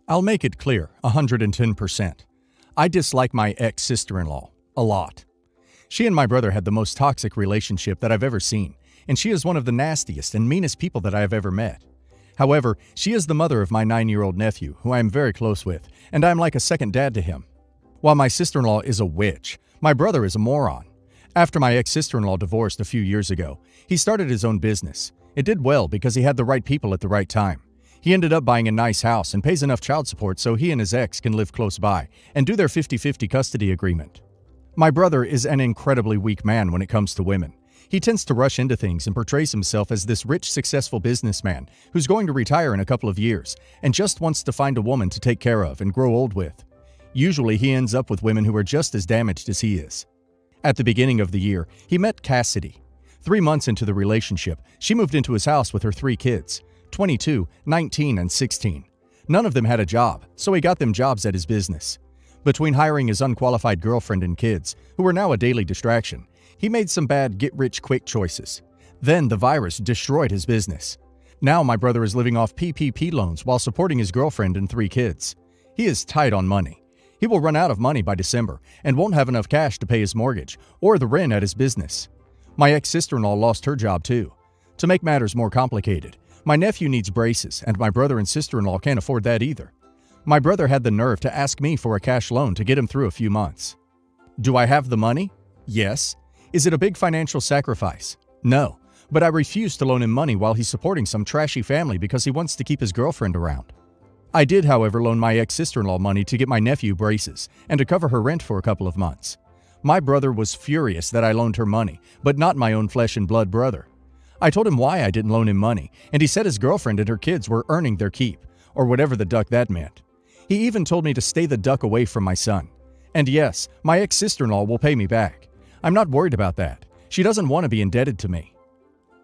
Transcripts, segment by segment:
I'll make it clear, 110%. I dislike my ex-sister-in-law a lot. She and my brother had the most toxic relationship that I've ever seen, and she is one of the nastiest and meanest people that I have ever met. However, she is the mother of my 9-year-old nephew, who I am very close with, and I am like a second dad to him. While my sister-in-law is a witch, my brother is a moron. After my ex-sister-in-law divorced a few years ago, he started his own business. It did well because he had the right people at the right time. He ended up buying a nice house and pays enough child support so he and his ex can live close by and do their 50-50 custody agreement. My brother is an incredibly weak man when it comes to women. He tends to rush into things and portrays himself as this rich, successful businessman who's going to retire in a couple of years and just wants to find a woman to take care of and grow old with. Usually he ends up with women who are just as damaged as he is. At the beginning of the year, he met Cassidy. 3 months into the relationship, she moved into his house with her 3 kids, 22, 19, and 16. None of them had a job, so he got them jobs at his business. Between hiring his unqualified girlfriend and kids, who were now a daily distraction, he made some bad get-rich-quick choices. Then the virus destroyed his business. Now my brother is living off PPP loans while supporting his girlfriend and 3 kids. He is tight on money. He will run out of money by December and won't have enough cash to pay his mortgage or the rent at his business. My ex-sister-in-law lost her job too. To make matters more complicated, my nephew needs braces and my brother and sister-in-law can't afford that either. My brother had the nerve to ask me for a cash loan to get him through a few months. Do I have the money? Yes. Is it a big financial sacrifice? No, but I refuse to loan him money while he's supporting some trashy family because he wants to keep his girlfriend around. I did, however, loan my ex-sister-in-law money to get my nephew braces and to cover her rent for a couple of months. My brother was furious that I loaned her money, but not my own flesh and blood brother. I told him why I didn't loan him money, and he said his girlfriend and her kids were earning their keep, or whatever the duck that meant. He even told me to stay the duck away from my son. And yes, my ex-sister-in-law will pay me back. I'm not worried about that. She doesn't want to be indebted to me.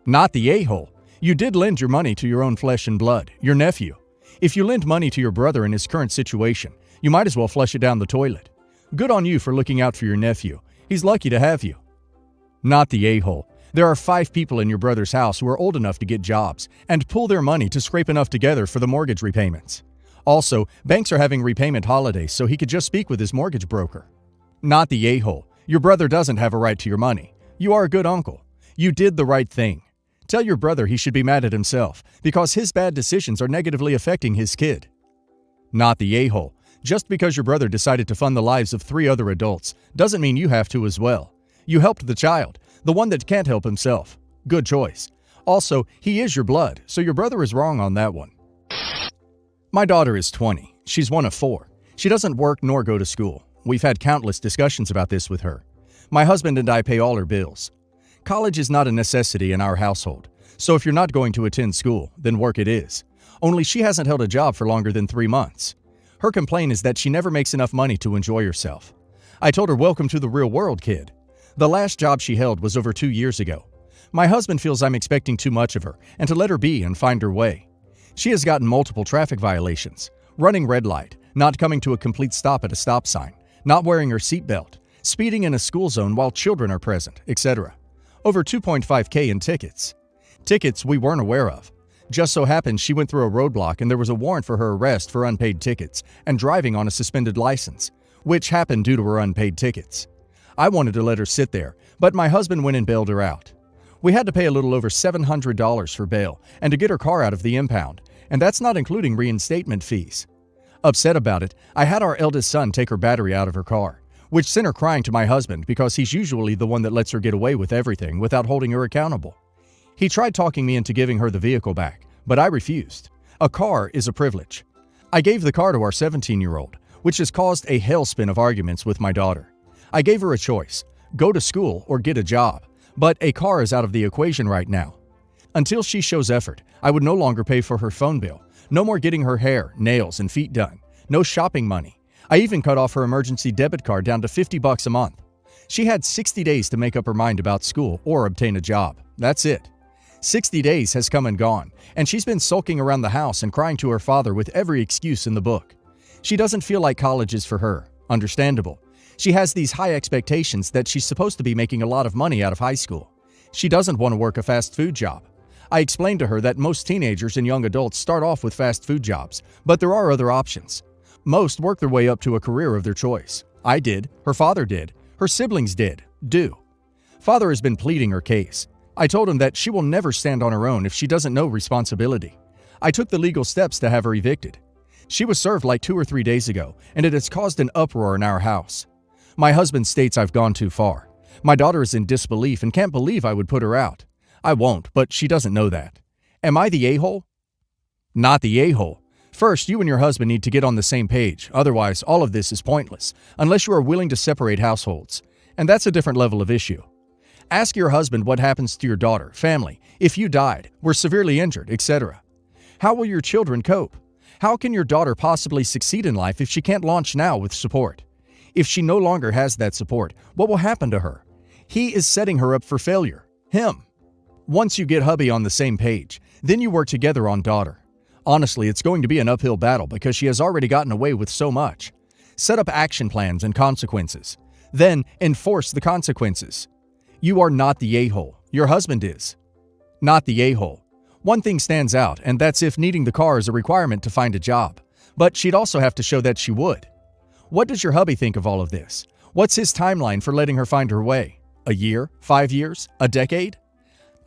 Not the a-hole. You did lend your money to your own flesh and blood, your nephew. If you lend money to your brother in his current situation, you might as well flush it down the toilet. Good on you for looking out for your nephew. He's lucky to have you. Not the a-hole. There are 5 people in your brother's house who are old enough to get jobs and pool their money to scrape enough together for the mortgage repayments. Also, banks are having repayment holidays, so he could just speak with his mortgage broker. Not the a-hole. Your brother doesn't have a right to your money. You are a good uncle. You did the right thing. Tell your brother he should be mad at himself because his bad decisions are negatively affecting his kid. Not the a-hole. Just because your brother decided to fund the lives of 3 other adults doesn't mean you have to as well. You helped the child, the one that can't help himself. Good choice. Also, he is your blood, so your brother is wrong on that one. My daughter is 20. She's one of 4. She doesn't work nor go to school. We've had countless discussions about this with her. My husband and I pay all her bills. College is not a necessity in our household, so if you're not going to attend school, then work it is. Only she hasn't held a job for longer than 3 months. Her complaint is that she never makes enough money to enjoy herself. I told her, welcome to the real world, kid. The last job she held was over 2 years ago. My husband feels I'm expecting too much of her and to let her be and find her way. She has gotten multiple traffic violations, running red light, not coming to a complete stop at a stop sign, not wearing her seatbelt, speeding in a school zone while children are present, etc. Over $2.5K in tickets. Tickets we weren't aware of. Just so happened she went through a roadblock and there was a warrant for her arrest for unpaid tickets and driving on a suspended license, which happened due to her unpaid tickets. I wanted to let her sit there, but my husband went and bailed her out. We had to pay a little over $700 for bail and to get her car out of the impound, and that's not including reinstatement fees. Upset about it, I had our eldest son take her battery out of her car, which sent her crying to my husband because he's usually the one that lets her get away with everything without holding her accountable. He tried talking me into giving her the vehicle back, but I refused. A car is a privilege. I gave the car to our 17-year-old, which has caused a hellspin of arguments with my daughter. I gave her a choice, go to school or get a job, but a car is out of the equation right now. Until she shows effort, I would no longer pay for her phone bill, no more getting her hair, nails, and feet done, no shopping money. I even cut off her emergency debit card down to $50 a month. She had 60 days to make up her mind about school or obtain a job. That's it. 60 days has come and gone, and she's been sulking around the house and crying to her father with every excuse in the book. She doesn't feel like college is for her. Understandable. She has these high expectations that she's supposed to be making a lot of money out of high school. She doesn't want to work a fast food job. I explained to her that most teenagers and young adults start off with fast food jobs, but there are other options. Most work their way up to a career of their choice. I did, her father did, her siblings do. Father has been pleading her case. I told him that she will never stand on her own if she doesn't know responsibility. I took the legal steps to have her evicted. She was served like 2 or 3 days ago, and it has caused an uproar in our house. My husband states I've gone too far. My daughter is in disbelief and can't believe I would put her out. I won't, but she doesn't know that. Am I the a-hole? Not the a-hole. First, you and your husband need to get on the same page. Otherwise, all of this is pointless, unless you are willing to separate households. And that's a different level of issue. Ask your husband what happens to your daughter, family, if you died, were severely injured, etc. How will your children cope? How can your daughter possibly succeed in life if she can't launch now with support? If she no longer has that support, what will happen to her? He is setting her up for failure. Him. Once you get hubby on the same page, then you work together on daughter. Honestly, it's going to be an uphill battle because she has already gotten away with so much. Set up action plans and consequences. Then enforce the consequences. You are not the a-hole. Your husband is. Not the a-hole. One thing stands out, and that's if needing the car is a requirement to find a job. But she'd also have to show that she would. What does your hubby think of all of this? What's his timeline for letting her find her way? A year? 5 years? A decade?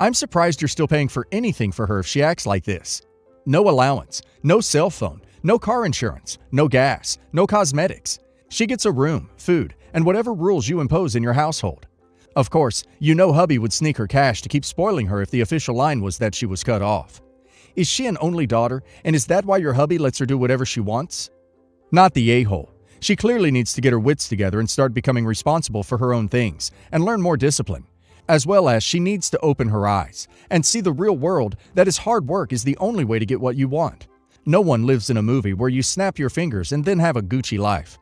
I'm surprised you're still paying for anything for her if she acts like this. No allowance, no cell phone, no car insurance, no gas, no cosmetics. She gets a room, food, and whatever rules you impose in your household. Of course, you know hubby would sneak her cash to keep spoiling her if the official line was that she was cut off. Is she an only daughter, and is that why your hubby lets her do whatever she wants? Not the a-hole. She clearly needs to get her wits together and start becoming responsible for her own things and learn more discipline. As well as she needs to open her eyes and see the real world that is hard work is the only way to get what you want. No one lives in a movie where you snap your fingers and then have a Gucci life.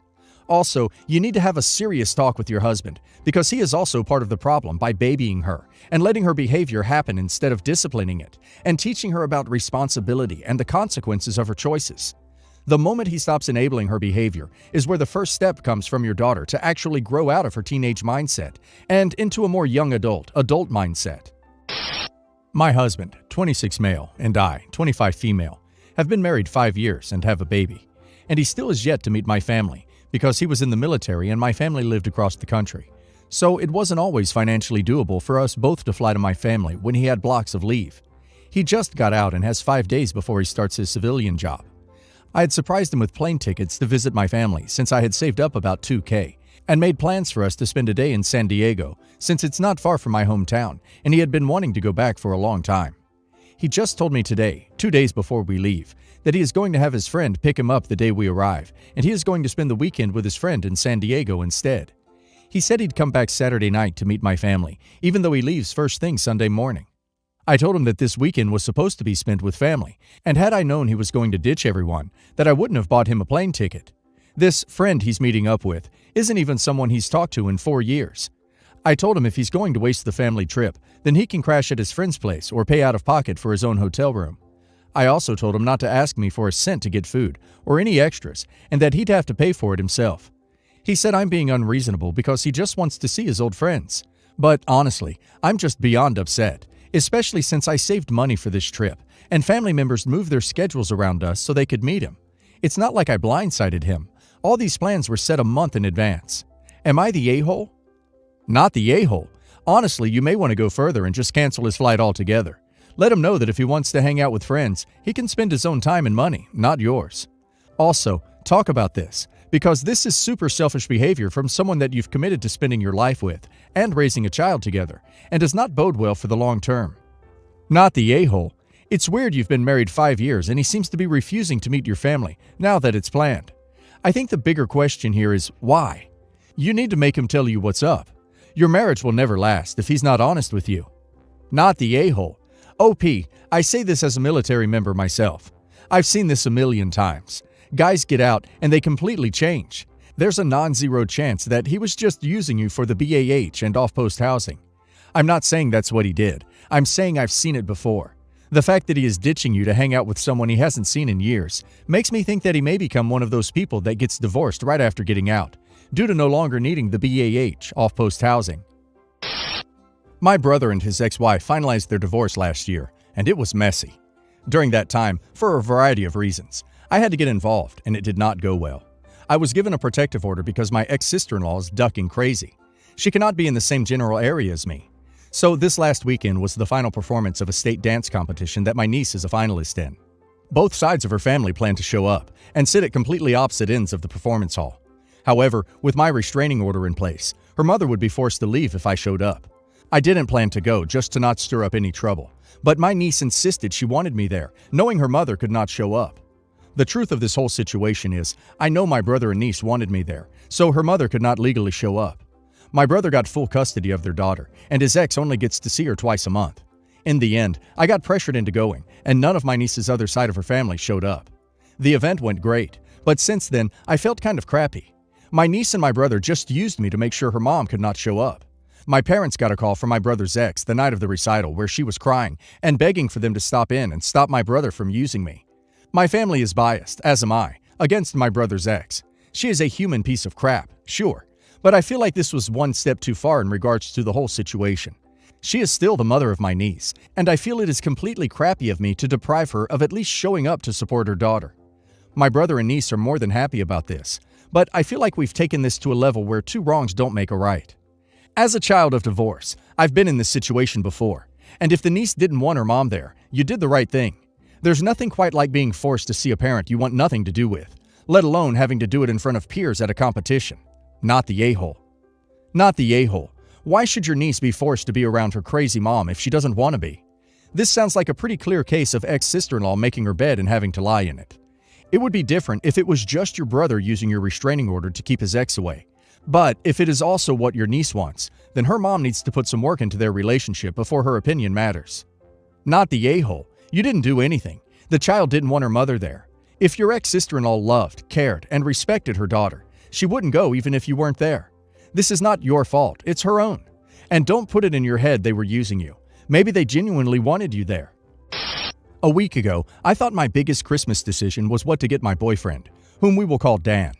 Also, you need to have a serious talk with your husband because he is also part of the problem by babying her and letting her behavior happen instead of disciplining it and teaching her about responsibility and the consequences of her choices. The moment he stops enabling her behavior is where the first step comes from your daughter to actually grow out of her teenage mindset and into a more young adult mindset. My husband, 26 male, and I, 25 female, have been married 5 years and have a baby. And he still is yet to meet my family because he was in the military and my family lived across the country. So it wasn't always financially doable for us both to fly to my family when he had blocks of leave. He just got out and has 5 days before he starts his civilian job. I had surprised him with plane tickets to visit my family since I had saved up about $2,000 and made plans for us to spend a day in San Diego since it's not far from my hometown and he had been wanting to go back for a long time. He just told me today, 2 days before we leave, that he is going to have his friend pick him up the day we arrive and he is going to spend the weekend with his friend in San Diego instead. He said he'd come back Saturday night to meet my family, even though he leaves first thing Sunday morning. I told him that this weekend was supposed to be spent with family, and had I known he was going to ditch everyone, that I wouldn't have bought him a plane ticket. This friend he's meeting up with isn't even someone he's talked to in 4 years. I told him if he's going to waste the family trip, then he can crash at his friend's place or pay out of pocket for his own hotel room. I also told him not to ask me for a cent to get food or any extras, and that he'd have to pay for it himself. He said I'm being unreasonable because he just wants to see his old friends. But honestly, I'm just beyond upset. Especially since I saved money for this trip, and family members moved their schedules around us so they could meet him. It's not like I blindsided him. All these plans were set a month in advance. Am I the a-hole? Not the a-hole. Honestly, you may want to go further and just cancel his flight altogether. Let him know that if he wants to hang out with friends, he can spend his own time and money, not yours. Also, talk about this, because this is super selfish behavior from someone that you've committed to spending your life with and raising a child together, and does not bode well for the long term. Not the a-hole. It's weird you've been married 5 years and he seems to be refusing to meet your family now that it's planned. I think the bigger question here is why? You need to make him tell you what's up. Your marriage will never last if he's not honest with you. Not the a-hole. OP, I say this as a military member myself. I've seen this a million times. Guys get out and they completely change. There's a non-zero chance that he was just using you for the BAH and off-post housing. I'm not saying that's what he did. I'm saying I've seen it before. The fact that he is ditching you to hang out with someone he hasn't seen in years makes me think that he may become one of those people that gets divorced right after getting out, due to no longer needing the BAH, off-post housing. My brother and his ex-wife finalized their divorce last year, and it was messy. During that time, for a variety of reasons, I had to get involved, and it did not go well. I was given a protective order because my ex-sister-in-law is ducking crazy. She cannot be in the same general area as me. So this last weekend was the final performance of a state dance competition that my niece is a finalist in. Both sides of her family plan to show up and sit at completely opposite ends of the performance hall. However, with my restraining order in place, her mother would be forced to leave if I showed up. I didn't plan to go just to not stir up any trouble, but my niece insisted she wanted me there, knowing her mother could not show up. The truth of this whole situation is, I know my brother and niece wanted me there, so her mother could not legally show up. My brother got full custody of their daughter, and his ex only gets to see her twice a month. In the end, I got pressured into going, and none of my niece's other side of her family showed up. The event went great, but since then, I felt kind of crappy. My niece and my brother just used me to make sure her mom could not show up. My parents got a call from my brother's ex the night of the recital where she was crying and begging for them to stop in and stop my brother from using me. My family is biased, as am I, against my brother's ex. She is a human piece of crap, sure, but I feel like this was one step too far in regards to the whole situation. She is still the mother of my niece, and I feel it is completely crappy of me to deprive her of at least showing up to support her daughter. My brother and niece are more than happy about this, but I feel like we've taken this to a level where two wrongs don't make a right. As a child of divorce, I've been in this situation before, and if the niece didn't want her mom there, you did the right thing. There's nothing quite like being forced to see a parent you want nothing to do with, let alone having to do it in front of peers at a competition. Not the a-hole. Not the a-hole. Why should your niece be forced to be around her crazy mom if she doesn't want to be? This sounds like a pretty clear case of ex-sister-in-law making her bed and having to lie in it. It would be different if it was just your brother using your restraining order to keep his ex away. But if it is also what your niece wants, then her mom needs to put some work into their relationship before her opinion matters. Not the a-hole. You didn't do anything. The child didn't want her mother there. If your ex-sister-in-law loved, cared, and respected her daughter, she wouldn't go even if you weren't there. This is not your fault, it's her own. And don't put it in your head they were using you. Maybe they genuinely wanted you there. A week ago, I thought my biggest Christmas decision was what to get my boyfriend, whom we will call Dan.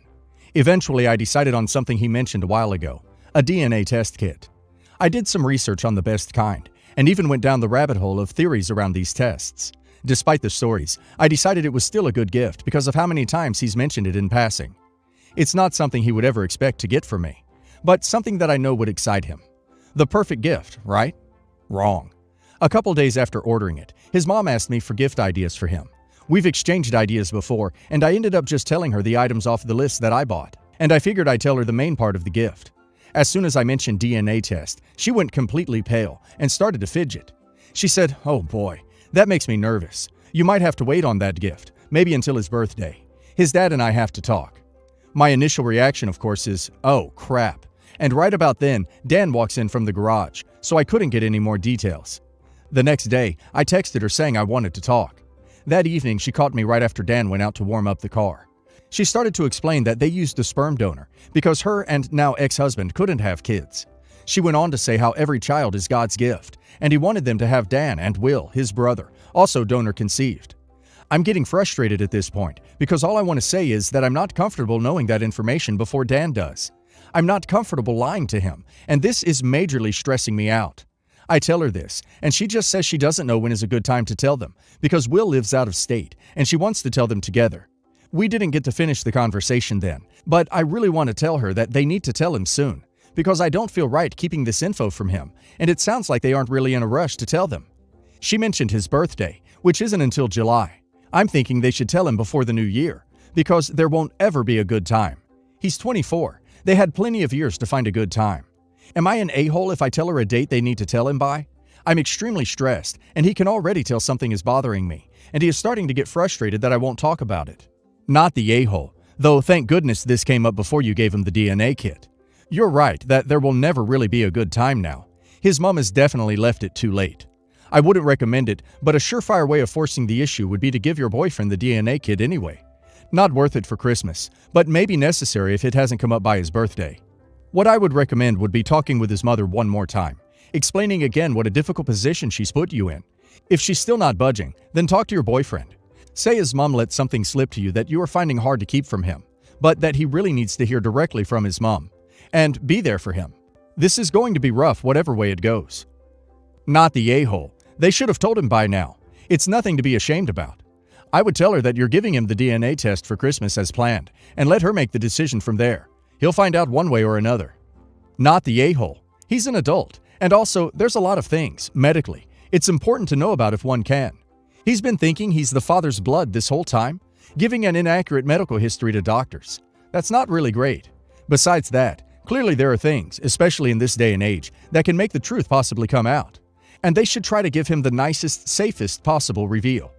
Eventually, I decided on something he mentioned a while ago, a DNA test kit. I did some research on the best kind, and even went down the rabbit hole of theories around these tests. Despite the stories, I decided it was still a good gift because of how many times he's mentioned it in passing. It's not something he would ever expect to get from me, but something that I know would excite him. The perfect gift, right? Wrong. A couple days after ordering it, his mom asked me for gift ideas for him. We've exchanged ideas before, and I ended up just telling her the items off the list that I bought, and I figured I'd tell her the main part of the gift. As soon as I mentioned DNA test, she went completely pale and started to fidget. She said, "Oh boy, that makes me nervous. You might have to wait on that gift, maybe until his birthday. His dad and I have to talk." My initial reaction, of course, is, "Oh, crap." And right about then, Dan walks in from the garage, so I couldn't get any more details. The next day, I texted her saying I wanted to talk. That evening, she caught me right after Dan went out to warm up the car. She started to explain that they used a sperm donor because her and now ex-husband couldn't have kids. She went on to say how every child is God's gift, and he wanted them to have Dan and Will, his brother, also donor conceived. I'm getting frustrated at this point because all I want to say is that I'm not comfortable knowing that information before Dan does. I'm not comfortable lying to him, and this is majorly stressing me out. I tell her this, and she just says she doesn't know when is a good time to tell them because Will lives out of state, and she wants to tell them together. We didn't get to finish the conversation then, but I really want to tell her that they need to tell him soon because I don't feel right keeping this info from him, and it sounds like they aren't really in a rush to tell them. She mentioned his birthday, which isn't until July. I'm thinking they should tell him before the new year because there won't ever be a good time. He's 24. They had plenty of years to find a good time. Am I an a-hole if I tell her a date they need to tell him by? I'm extremely stressed, and he can already tell something is bothering me, and he is starting to get frustrated that I won't talk about it. Not the a-hole, though thank goodness this came up before you gave him the DNA kit. You're right that there will never really be a good time now. His mom has definitely left it too late. I wouldn't recommend it, but a surefire way of forcing the issue would be to give your boyfriend the DNA kit anyway. Not worth it for Christmas, but maybe necessary if it hasn't come up by his birthday. What I would recommend would be talking with his mother one more time, explaining again what a difficult position she's put you in. If she's still not budging, then talk to your boyfriend. Say his mom let something slip to you that you are finding hard to keep from him, but that he really needs to hear directly from his mom. And be there for him. This is going to be rough whatever way it goes. Not the a-hole. They should have told him by now. It's nothing to be ashamed about. I would tell her that you're giving him the DNA test for Christmas as planned, and let her make the decision from there. He'll find out one way or another. Not the a-hole. He's an adult, and also, there's a lot of things, medically, it's important to know about if one can. He's been thinking he's the father's blood this whole time, giving an inaccurate medical history to doctors. That's not really great. Besides that, clearly there are things, especially in this day and age, that can make the truth possibly come out. And they should try to give him the nicest, safest possible reveal.